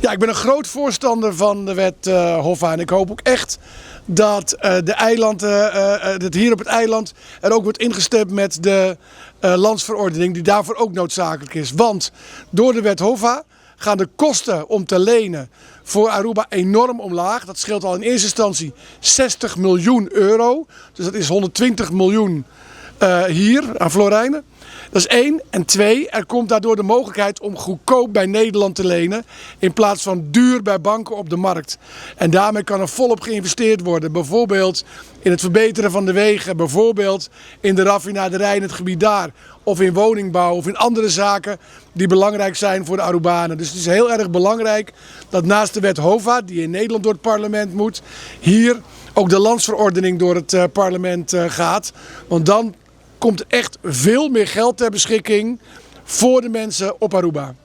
Ja, ik ben een groot voorstander van de wet Hoffa. En ik hoop ook echt dat het hier op het eiland er ook wordt ingestemd met de landsverordening die daarvoor ook noodzakelijk is. Want door de wet Hoffa gaan de kosten om te lenen voor Aruba enorm omlaag. Dat scheelt al in eerste instantie 60 miljoen euro. Dus dat is 120 miljoen hier aan Florijnen. Dat is 1. En 2, er komt daardoor de mogelijkheid om goedkoop bij Nederland te lenen in plaats van duur bij banken op de markt. En daarmee kan er volop geïnvesteerd worden. Bijvoorbeeld in het verbeteren van de wegen, bijvoorbeeld in de raffinaderij in het gebied daar. Of in woningbouw of in andere zaken die belangrijk zijn voor de Arubanen. Dus het is heel erg belangrijk dat naast de wet Hoffa, die in Nederland door het parlement moet, hier ook de landsverordening door het parlement gaat. Want dan komt er echt veel meer geld ter beschikking voor de mensen op Aruba.